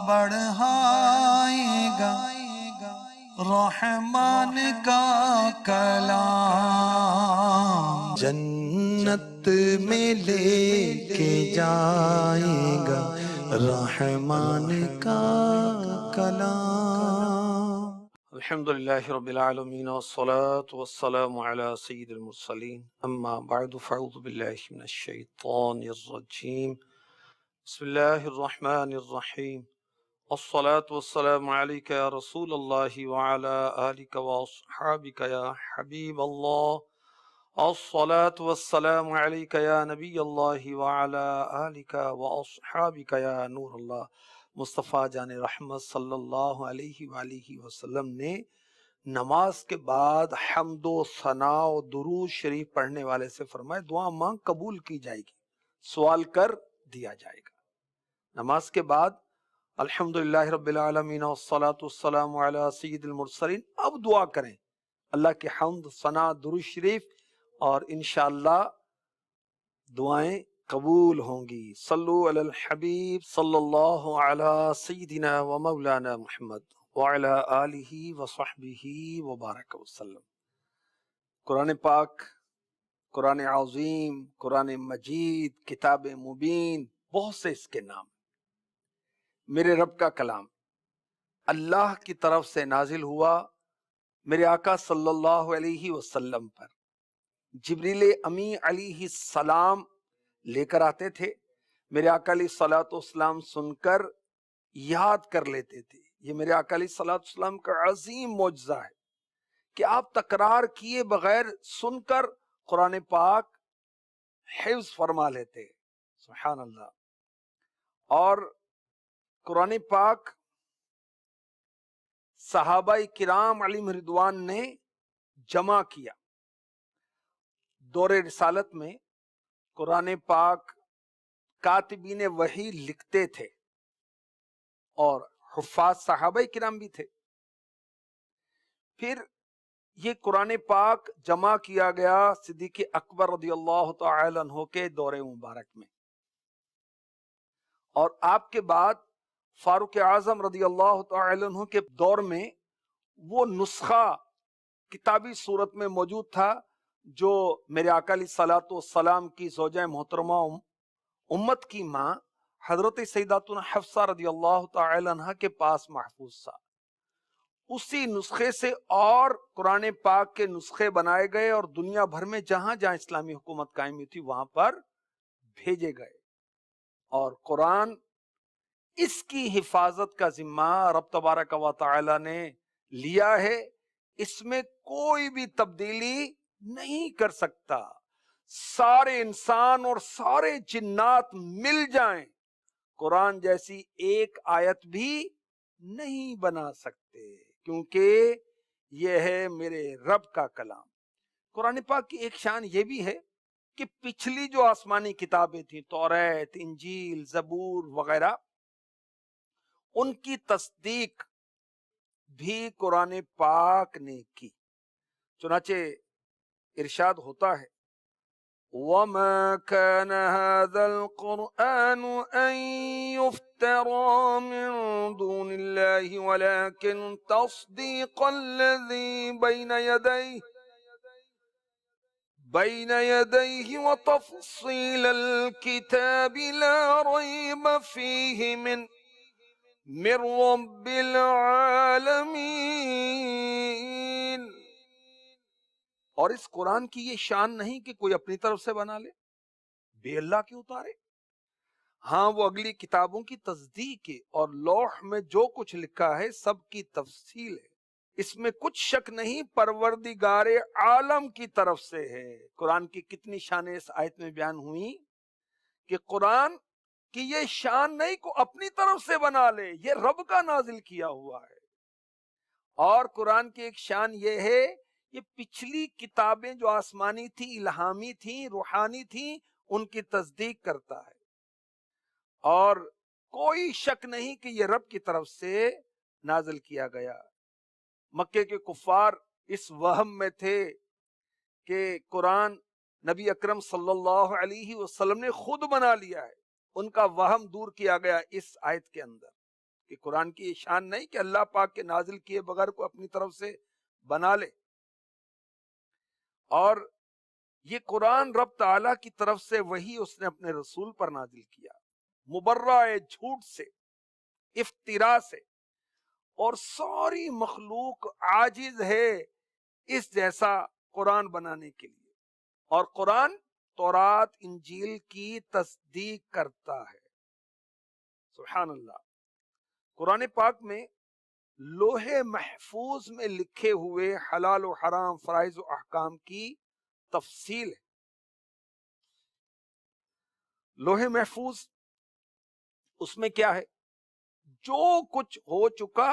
بڑھائے گا رحمان کا کلام، جنت میں لے کے جائے گا رحمان کا کلام۔ الحمدللہ رب العالمین والصلاة والسلام علی سید المرسلین، اما بعد فاعوذ باللہ من الشیطان الرجیم، بسم اللہ الرحمن الرحیم، الصلاة والسلام علیک یا رسول اللہ وعلی آلک واصحابک یا حبیب اللہ، الصلاة والسلام علیک یا نبی اللہ وعلی آلک واصحابک یا نور اللہ۔ مصطفیٰ جان رحمت صلی اللہ علیہ وآلہ وسلم نے نماز کے بعد حمد و ثنا و درود شریف پڑھنے والے سے فرمائے دعا مانگ قبول کی جائے گی، سوال کر دیا جائے گا۔ نماز کے بعد الحمدللہ رب العالمین والصلاة والسلام علی سید المرسلین، اب دعا کریں، اللہ کے حمد ثنا درود شریف، اور انشاءاللہ دعائیں قبول ہوں گی۔ صلو علی الحبیب صلی اللہ علی سیدنا و مولانا محمد وعلی آلہ وصحبہ وبارک وسلم۔ قرآن پاک، قرآن عظیم، قرآن مجید، کتاب مبین، بہت سے اس کے نام۔ میرے رب کا کلام اللہ کی طرف سے نازل ہوا میرے آقا صلی اللہ علیہ وسلم پر۔ جبریل امی علیہ السلام لے کر آتے تھے، میرے آقا علیہ الصلوۃ والسلام سن کر یاد کر لیتے تھے۔ یہ میرے آقا علیہ الصلوۃ والسلام کا عظیم معجزہ ہے کہ آپ تکرار کیے بغیر سن کر قرآن پاک حفظ فرما لیتے، سبحان اللہ۔ اور قرآن پاک صحابہ کرام علیہم رضوان نے جمع کیا۔ دور رسالت میں قرآن پاک کاتبین وحی لکھتے تھے اور حفاظ صحابہ کرام بھی تھے۔ پھر یہ قرآن پاک جمع کیا گیا صدیق اکبر رضی اللہ تعالی عنہ کے دور مبارک میں، اور آپ کے بعد فاروق اعظم رضی اللہ تعالی عنہ کے دور میں وہ نسخہ کتابی صورت میں موجود تھا جو میرے آقا علیہ الصلوۃ والسلام کی زوجہ محترمہ امت کی ماں حضرت سیداتنا حفصہ رضی اللہ تعالی عنہ کے پاس محفوظ تھا۔ اسی نسخے سے اور قرآن پاک کے نسخے بنائے گئے اور دنیا بھر میں جہاں جہاں اسلامی حکومت قائم ہوئی تھی وہاں پر بھیجے گئے، اور قرآن اس کی حفاظت کا ذمہ رب تبارک و تعالی نے لیا ہے۔ اس میں کوئی بھی تبدیلی نہیں کر سکتا۔ سارے انسان اور سارے جنات مل جائیں، قرآن جیسی ایک آیت بھی نہیں بنا سکتے، کیونکہ یہ ہے میرے رب کا کلام۔ قرآن پاک کی ایک شان یہ بھی ہے کہ پچھلی جو آسمانی کتابیں تھیں، توریت، انجیل، زبور وغیرہ، ان کی تصدیق بھی قرآن پاک نے کی۔ چنانچہ ارشاد ہوتا ہے وَمَا كَانَ هَذَا الْقُرْآنُ أَن يُفْتَرَى مِن دُونِ اللَّهِ وَلَكِنْ تَصْدِيقَ الَّذِي بَيْنَ يَدَيْهِ وَتَفْصِيلَ الْكِتَابِ لَا رَيْبَ فِيهِ مِن رَبِّ الْعَالَمِينَ۔ اور اس قرآن کی یہ شان نہیں کہ کوئی اپنی طرف سے بنا لے، بے اللہ کے اتارے۔ ہاں، وہ اگلی کتابوں کی تصدیق ہے اور لوح میں جو کچھ لکھا ہے سب کی تفصیل ہے، اس میں کچھ شک نہیں، پروردگار عالم کی طرف سے ہے۔ قرآن کی کتنی شانیں اس آیت میں بیان ہوئی کہ قرآن کی یہ شان نہیں کو اپنی طرف سے بنا لے، یہ رب کا نازل کیا ہوا ہے۔ اور قرآن کی ایک شان یہ ہے، یہ پچھلی کتابیں جو آسمانی تھی، الہامی تھی، روحانی تھی، ان کی تصدیق کرتا ہے، اور کوئی شک نہیں کہ یہ رب کی طرف سے نازل کیا گیا۔ مکے کے کفار اس وہم میں تھے کہ قرآن نبی اکرم صلی اللہ علیہ وسلم نے خود بنا لیا ہے، ان کا وہم دور کیا گیا اس آیت کے اندر۔ کہ قرآن کی یہ شان نہیں کہ اللہ پاک کے نازل کیے بغیر کو اپنی طرف سے بنا لے، اور یہ قرآن رب تعالیٰ کی طرف سے وہی اس نے اپنے رسول پر نازل کیا، مبرہ ہے جھوٹ سے، افتراء سے، اور ساری مخلوق عاجز ہے اس جیسا قرآن بنانے کے لیے، اور قرآن تورات انجیل کی تصدیق کرتا ہے۔ سبحان اللہ۔ قرآن پاک میں لوح محفوظ میں لکھے ہوئے حلال و حرام، فرائض و احکام کی تفصیل ہے۔ لوح محفوظ اس میں کیا ہے؟ جو کچھ ہو چکا،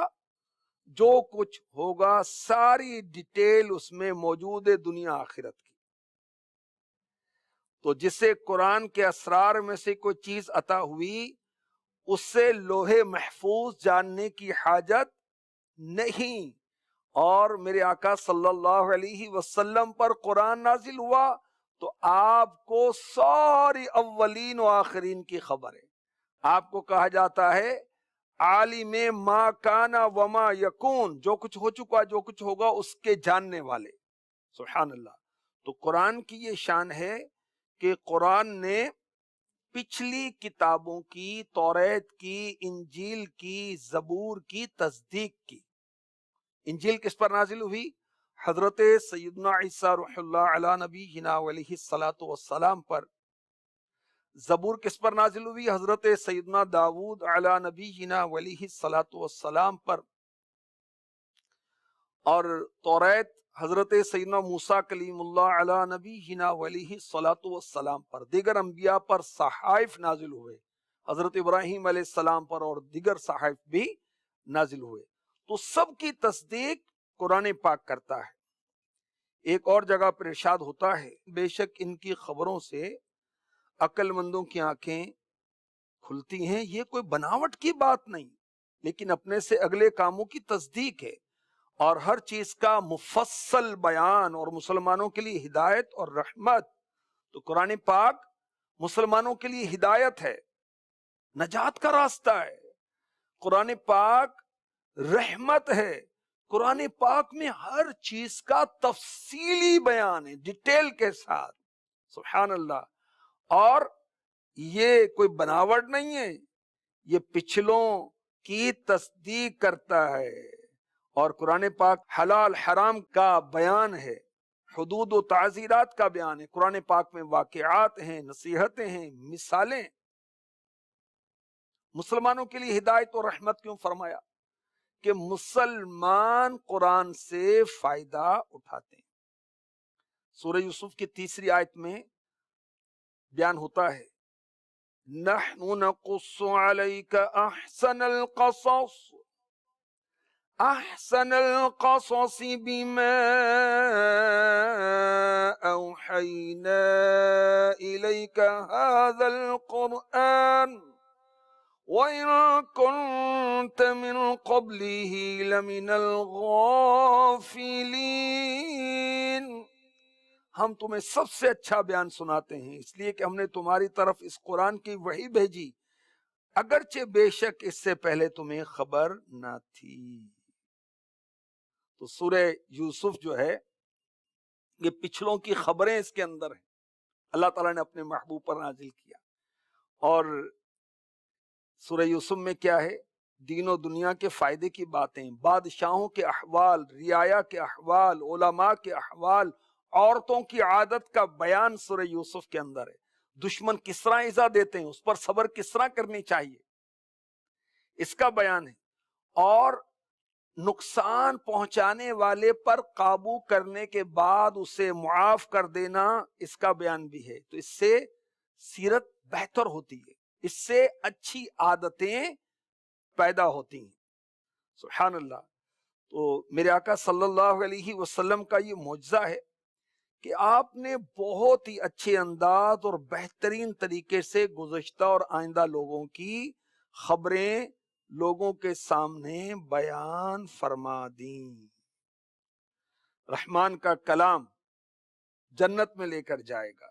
جو کچھ ہوگا، ساری ڈیٹیل اس میں موجود ہے دنیا آخرت کی۔ تو جسے قرآن کے اسرار میں سے کوئی چیز عطا ہوئی، اس سے لوح محفوظ جاننے کی حاجت نہیں، اور میرے آقا صلی اللہ علیہ وسلم پر قرآن نازل ہوا تو آپ کو ساری اولین و آخرین کی خبر ہے۔ آپ کو کہا جاتا ہے عالم ما کانا وما یکون، جو کچھ ہو چکا، جو کچھ ہوگا، اس کے جاننے والے۔ سبحان اللہ۔ تو قرآن کی یہ شان ہے کہ قرآن نے پچھلی کتابوں کی، توریت کی، انجیل کی، زبور کی تصدیق کی۔ انجیل کس پر نازل ہوئی؟ حضرت سیدنا عیسیٰ روح اللہ علی نبینا علیہ الصلاۃ والسلام پر۔ زبور کس پر نازل ہوئی؟ حضرت سیدنا داود علی نبینا علیہ الصلاۃ والسلام پر۔ اور توریت حضرت سیدنا موسیٰ کلیم اللہ علی نبینا علیہ الصلاۃ والسلام پر۔ دیگر انبیاء پر صحائف نازل ہوئے، حضرت ابراہیم علیہ السلام پر، اور دیگر صحائف بھی نازل ہوئے۔ تو سب کی تصدیق قرآن پاک کرتا ہے۔ ایک اور جگہ پر ارشاد ہوتا ہے بے شک ان کی خبروں سے عقل مندوں کی آنکھیں کھلتی ہیں، یہ کوئی بناوٹ کی بات نہیں، لیکن اپنے سے اگلے کاموں کی تصدیق ہے، اور ہر چیز کا مفصل بیان، اور مسلمانوں کے لیے ہدایت اور رحمت۔ تو قرآن پاک مسلمانوں کے لیے ہدایت ہے، نجات کا راستہ ہے۔ قرآن پاک رحمت ہے۔ قرآن پاک میں ہر چیز کا تفصیلی بیان ہے، ڈیٹیل کے ساتھ۔ سبحان اللہ۔ اور یہ کوئی بناوٹ نہیں ہے، یہ پچھلوں کی تصدیق کرتا ہے، اور قرآن پاک حلال حرام کا بیان ہے، حدود و تعزیرات کا بیان ہے۔ قرآن پاک میں واقعات ہیں، نصیحتیں ہیں، مثالیں۔ مسلمانوں کے لیے ہدایت اور رحمت کیوں فرمایا؟ کہ مسلمان قرآن سے فائدہ اٹھاتے ہیں۔ سورہ یوسف کی 3 آیت میں بیان ہوتا ہے نحن نقص علیک احسن القصص احسن القصص بما اوحینا الیک هذا القرآن وَإِن كُنتَ مِن قَبْلِهِ لَمِنَ الْغَافِلِينَ۔ ہم تمہیں سب سے اچھا بیان سناتے ہیں، اس لیے کہ ہم نے تمہاری طرف اس قرآن کی وحی بھیجی، اگرچہ بے شک اس سے پہلے تمہیں خبر نہ تھی۔ تو سورہ یوسف جو ہے یہ پچھلوں کی خبریں اس کے اندر ہیں، اللہ تعالیٰ نے اپنے محبوب پر نازل کیا۔ اور سورہ یوسف میں کیا ہے؟ دین و دنیا کے فائدے کی باتیں، بادشاہوں کے احوال، رعایا کے احوال، علماء کے احوال، عورتوں کی عادت کا بیان سورہ یوسف کے اندر ہے۔ دشمن کس طرح ایذا دیتے ہیں، اس پر صبر کس طرح کرنی چاہیے، اس کا بیان ہے۔ اور نقصان پہنچانے والے پر قابو کرنے کے بعد اسے معاف کر دینا، اس کا بیان بھی ہے۔ تو اس سے سیرت بہتر ہوتی ہے، اس سے اچھی عادتیں پیدا ہوتی ہیں۔ سبحان اللہ۔ تو میرے آقا صلی اللہ علیہ وسلم کا یہ معجزہ ہے کہ آپ نے بہت ہی اچھے انداز اور بہترین طریقے سے گزشتہ اور آئندہ لوگوں کی خبریں لوگوں کے سامنے بیان فرما دیں۔ رحمان کا کلام جنت میں لے کر جائے گا،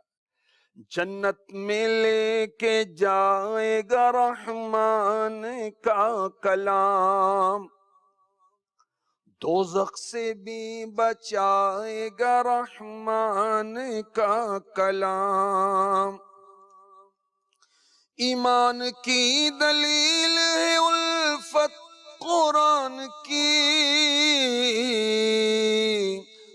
جنت میں لے کے جائے گا رحمان کا کلام، دوزخ سے بھی بچائے گا رحمان کا کلام۔ ایمان کی دلیل ہے الفت قرآن کی،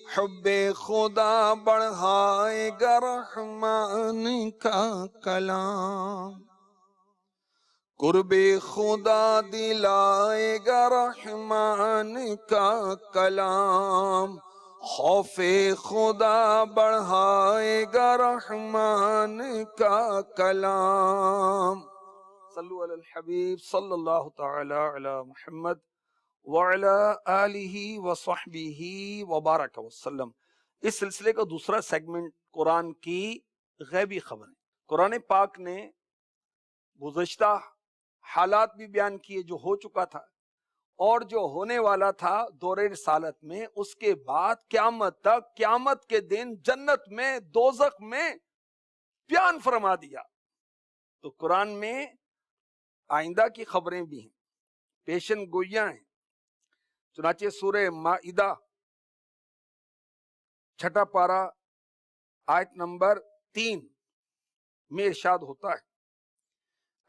حب خدا بڑھائے گا رحمان کا کلام، قرب خدا دلائے گا رحمان کا کلام، خوف خدا بڑھائے گا رحمان کا کلام۔ صلو علی الحبیب صلی اللہ تعالی علی محمد وعلی آلہ وصحبہ وبارک وسلم۔ اس سلسلے کا دوسرا سیگمنٹ قرآن کی غیبی خبریں۔ قرآن پاک نے گزشتہ حالات بھی بیان کیے جو ہو چکا تھا اور جو ہونے والا تھا دور رسالت میں، اس کے بعد قیامت تک، قیامت کے دن جنت میں دوزخ میں بیان فرما دیا۔ تو قرآن میں آئندہ کی خبریں بھی ہیں، پیشن گوئیاں ہیں۔ چنانچہ سورہ مائدہ چھٹا پارہ آیت نمبر 3 میں ارشاد ہوتا ہے،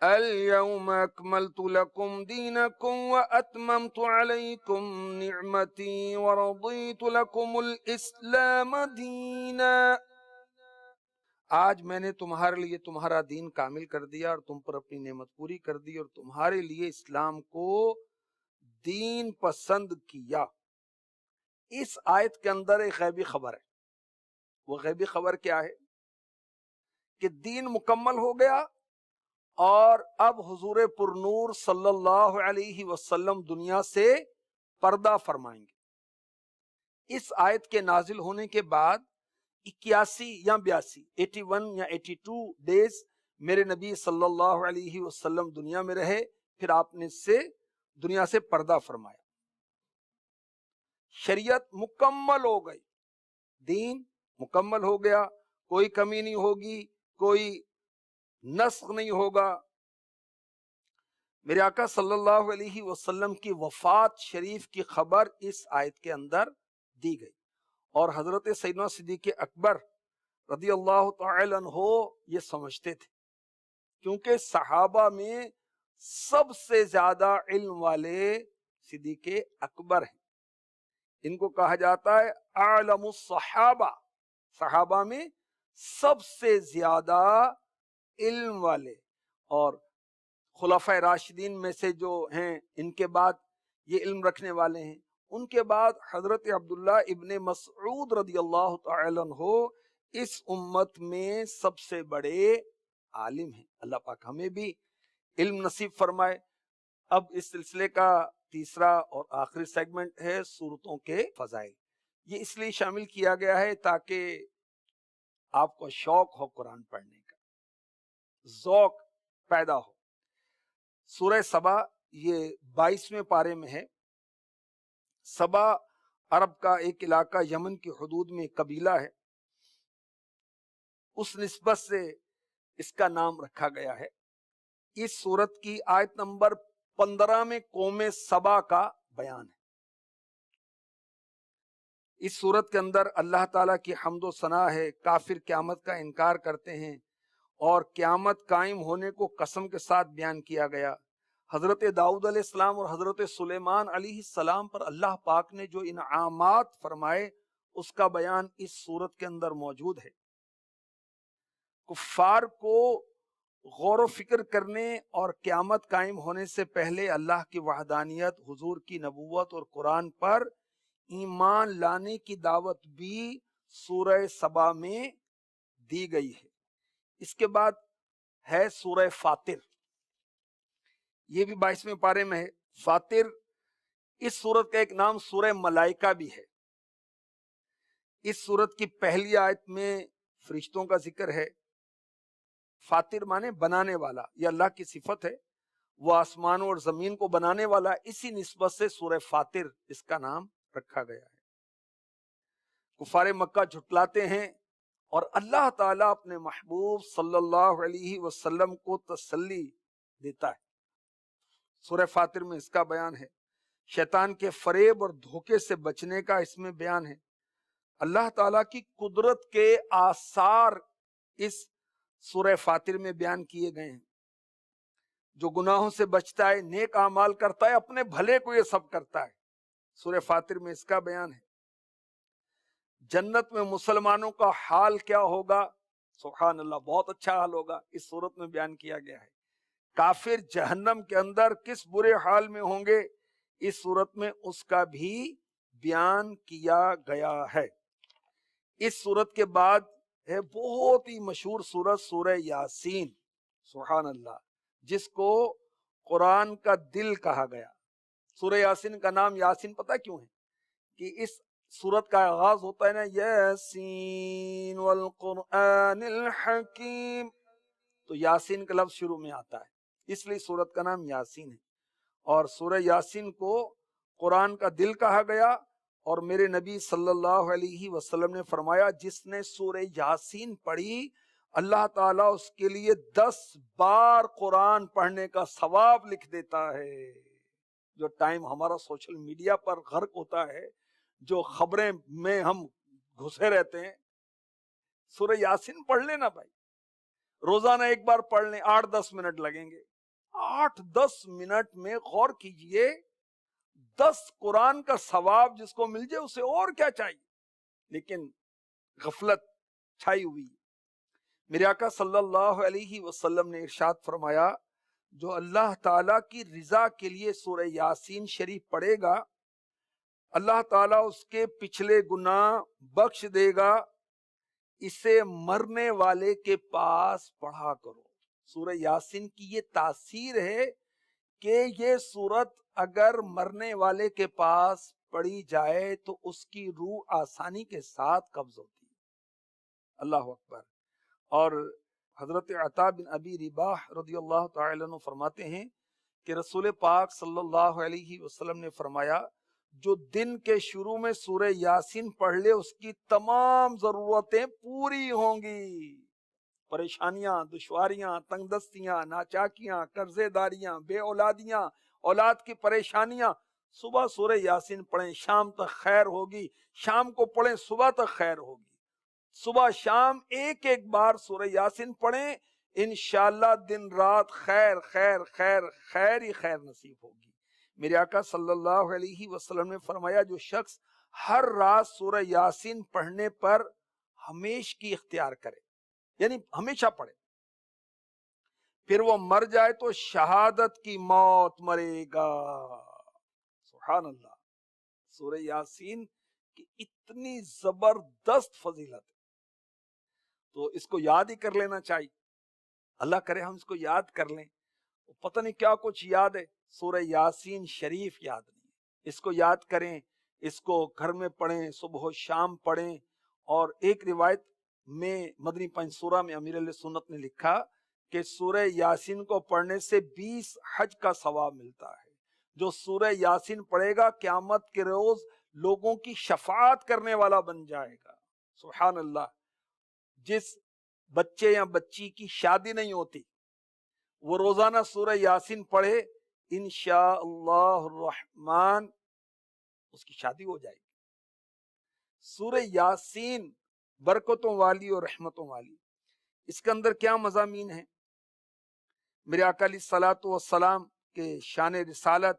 اليوم اکملت لکم دینکم واتممت علیکم نعمتی ورضیت لکم الاسلام دینا۔ آج میں نے تمہارے لیے تمہارا دین کامل کر دیا اور تم پر اپنی نعمت پوری کر دی اور تمہارے لیے اسلام کو دین پسند کیا۔ اس آیت کے اندر ایک غیبی خبر ہے۔ وہ غیبی خبر کیا ہے؟ کہ دین مکمل ہو گیا اور اب حضور پر نور صلی اللہ علیہ وسلم دنیا سے پردہ فرمائیں گے۔ اس آیت کے نازل ہونے کے بعد 81 یا 81 یا 82 ڈیز میرے نبی صلی اللہ علیہ وسلم دنیا میں رہے، پھر آپ نے دنیا سے پردہ فرمایا۔ شریعت مکمل ہو گئی، دین مکمل ہو گیا، کوئی کمی نہیں ہوگی، کوئی نسخ نہیں ہوگا۔ میرے آقا صلی اللہ علیہ وسلم کی وفات شریف کی خبر اس آیت کے اندر دی گئی، اور حضرت سیدنا صدیق اکبر رضی اللہ تعالی عنہ یہ سمجھتے تھے، کیونکہ صحابہ میں سب سے زیادہ علم والے صدیق اکبر ہیں۔ ان کو کہا جاتا ہے اعلم الصحابہ، صحابہ میں سب سے زیادہ علم والے۔ اور خلفائے راشدین میں سے جو ہیں ان کے بعد یہ علم رکھنے والے ہیں، ان کے بعد حضرت عبداللہ ابن مسعود رضی اللہ تعالی عنہ اس امت میں سب سے بڑے عالم ہیں۔ اللہ پاک ہمیں بھی علم نصیب فرمائے۔ اب اس سلسلے کا تیسرا اور آخری سیگمنٹ ہے سورتوں کے فضائل۔ یہ اس لیے شامل کیا گیا ہے تاکہ آپ کو شوق ہو قرآن پڑھنے کا، ذوق پیدا ہو۔ سورہ سبا یہ 22ویں پارے میں ہے۔ سبا عرب کا ایک علاقہ یمن کی حدود میں قبیلہ ہے، اس نسبت سے اس کا نام رکھا گیا ہے۔ اس سورت کی آیت نمبر 15 میں قوم سبا کا بیان ہے۔ اس سورت کے اندر اللہ تعالیٰ کی حمد و ثنا ہے۔ کافر قیامت کا انکار کرتے ہیں اور قیامت قائم ہونے کو قسم کے ساتھ بیان کیا گیا۔ حضرت داؤد علیہ السلام اور حضرت سلیمان علیہ السلام پر اللہ پاک نے جو انعامات فرمائے اس کا بیان اس سورت کے اندر موجود ہے۔ کفار کو غور و فکر کرنے اور قیامت قائم ہونے سے پہلے اللہ کی وحدانیت، حضور کی نبوت اور قرآن پر ایمان لانے کی دعوت بھی سورہ سبا میں دی گئی ہے۔ اس کے بعد ہے سورہ فاطر، یہ بھی 22ویں پارے میں ہے۔ فاطر اس سورت کا ایک نام سورہ ملائکہ بھی ہے۔ اس سورت کی پہلی آیت میں فرشتوں کا ذکر ہے۔ فاطر مانے بنانے والا، یہ اللہ کی صفت ہے، وہ آسمانوں اور زمین کو بنانے والا، اسی نسبت سے سورہ فاطر اس کا نام رکھا گیا ہے۔ کفار مکہ جھٹلاتے ہیں اور اللہ تعالیٰ اپنے محبوب صلی اللہ علیہ وسلم کو تسلی دیتا ہے۔ سورہ فاطر میں اس کا بیان ہے، شیطان کے فریب اور دھوکے سے بچنے کا اس میں بیان ہے، اللہ تعالیٰ کی قدرت کے آثار اس سورہ فاطر میں بیان کیے گئے ہیں۔ جو گناہوں سے بچتا ہے، نیک اعمال کرتا ہے، اپنے بھلے کو یہ سب کرتا ہے، سورہ فاطر میں اس کا بیان ہے۔ جنت میں مسلمانوں کا حال کیا ہوگا، سبحان اللہ، بہت اچھا حال ہوگا، اس صورت میں بیان کیا گیا ہے۔ کافر جہنم کے اندر کس برے حال میں ہوں گے، اس صورت میں اس کا بھی بیان کیا گیا ہے۔ اس صورت کے بعد ہے بہت ہی مشہور سورت سورہ یاسین، سبحان اللہ، جس کو قرآن کا دل کہا گیا۔ سورہ یاسین کا نام یاسین پتہ کیوں ہے؟ کہ اس سورت کا آغاز ہوتا ہے نا، یاسین والقرآن الحکیم، تو یاسین کا لفظ شروع میں آتا ہے، اس لیے سورت کا نام یاسین ہے۔ اور سورہ یاسین کو قرآن کا دل کہا گیا، اور میرے نبی صلی اللہ علیہ وسلم نے فرمایا جس نے سورہ یاسین پڑھی اللہ تعالیٰ اس کے لیے 10 بار قرآن پڑھنے کا ثواب لکھ دیتا ہے۔ جو ٹائم ہمارا سوشل میڈیا پر غرق ہوتا ہے، جو خبریں میں ہم گھسے رہتے ہیں، سورہ یاسین پڑھ لینا بھائی، روزانہ ایک بار پڑھ لیں، 8-10 منٹ لگیں گے، 8-10 منٹ میں غور کیجئے، 10 قرآن کا ثواب جس کو مل جائے اسے اور کیا چاہیے؟ لیکن غفلت چھائی ہوئی۔ میرے آقا صلی اللہ علیہ وسلم نے ارشاد فرمایا، جو اللہ تعالیٰ کی رضا کے لیے سورہ یاسین شریف پڑھے گا، اللہ تعالیٰ اس کے پچھلے گناہ بخش دے گا، اسے مرنے والے کے پاس پڑھا کرو۔ سورہ یاسین کی یہ تاثیر ہے کہ یہ سورت اگر مرنے والے کے پاس پڑھی جائے تو اس کی روح آسانی کے ساتھ قبض ہوتی ہے۔ اللہ اکبر۔ اور حضرت عطا بن ابی رباح رضی اللہ تعالی عنہ فرماتے ہیں کہ رسول پاک صلی اللہ علیہ وسلم نے فرمایا، جو دن کے شروع میں سورہ یاسین پڑھ لے اس کی تمام ضرورتیں پوری ہوں گی۔ پریشانیاں، دشواریاں، تنگ دستیاں، ناچاکیاں، قرضے داریاں، بے اولادیاں، اولاد کی پریشانیاں، صبح سورہ یاسین پڑھیں، شام تک خیر ہوگی، شام کو پڑھیں، صبح تک خیر ہوگی، صبح شام ایک ایک بار سورہ یاسین پڑھیں، انشاءاللہ دن رات خیر خیر خیر خیر ہی خیر نصیب ہوگی۔ میرے آقا صلی اللہ علیہ وسلم نے فرمایا، جو شخص ہر رات سورہ یاسین پڑھنے پر ہمیشہ کی اختیار کرے، یعنی ہمیشہ پڑھے، پھر وہ مر جائے تو شہادت کی موت مرے گا۔ سبحان اللہ، سورہ یاسین کی اتنی زبردست فضیلت ہے، تو اس کو یاد ہی کر لینا چاہیے۔ اللہ کرے ہم اس کو یاد کر لیں، پتہ نہیں کیا کچھ یاد ہے، سورہ یاسین شریف یاد نہیں ہے، اس کو یاد کریں، اس کو گھر میں پڑھیں، صبح و شام پڑھیں۔ اور ایک روایت میں مدنی پنج سورہ میں امیر علیہ سنت نے لکھا کہ سورہ یاسین کو پڑھنے سے 20 حج کا ثواب ملتا ہے۔ جو سورہ یاسین پڑھے گا قیامت کے روز لوگوں کی شفاعت کرنے والا بن جائے گا۔ سبحان اللہ۔ جس بچے یا بچی کی شادی نہیں ہوتی، وہ روزانہ سورہ یاسین پڑھے، انشاءاللہ الرحمن اس کی شادی ہو جائے گی۔ سورہ یاسین برکتوں والی اور رحمتوں والی، اس کے اندر کیا مضامین ہیں؟ میرے آقا علیہ الصلوۃ والسلام کے شان رسالت،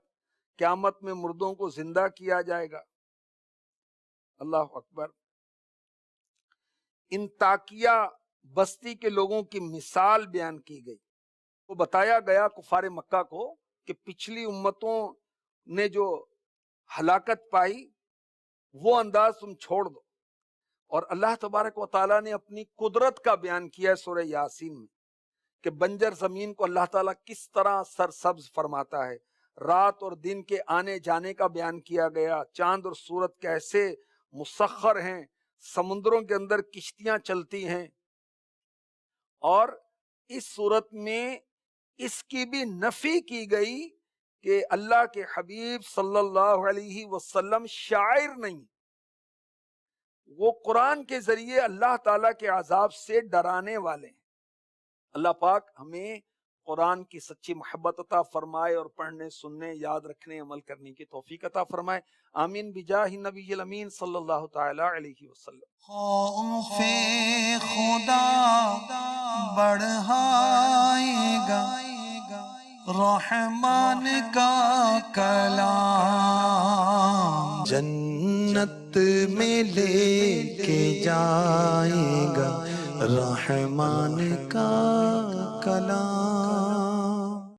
قیامت میں مردوں کو زندہ کیا جائے گا، اللہ اکبر۔ انطاکیہ بستی کے لوگوں کی مثال بیان کی گئی، وہ بتایا گیا کفار مکہ کو کہ پچھلی امتوں نے جو ہلاکت پائی وہ انداز تم چھوڑ دو، اور اللہ تبارک و تعالیٰ نے اپنی قدرت کا بیان کیا ہے سورہ یاسین میں، کہ بنجر زمین کو اللہ تعالیٰ کس طرح سرسبز فرماتا ہے، رات اور دن کے آنے جانے کا بیان کیا گیا، چاند اور سورج کیسے مسخر ہیں، سمندروں کے اندر کشتیاں چلتی ہیں۔ اور اس صورت میں اس کی بھی نفی کی گئی کہ اللہ کے حبیب صلی اللہ علیہ وسلم شاعر نہیں، وہ قرآن کے ذریعے اللہ تعالیٰ کے عذاب سے ڈرانے والے ہیں۔ اللہ پاک ہمیں قرآن کی سچی محبت عطا فرمائے اور پڑھنے، سننے، یاد رکھنے، عمل کرنے کی توفیق عطا فرمائے۔ آمین بجاہ نبی الامین صلی اللہ تعالی علیہ وسلم۔ خوف خدا بڑھائے گا رحمان کا کلام، جنت میں لے کے جائے گا رحمان کا کلام۔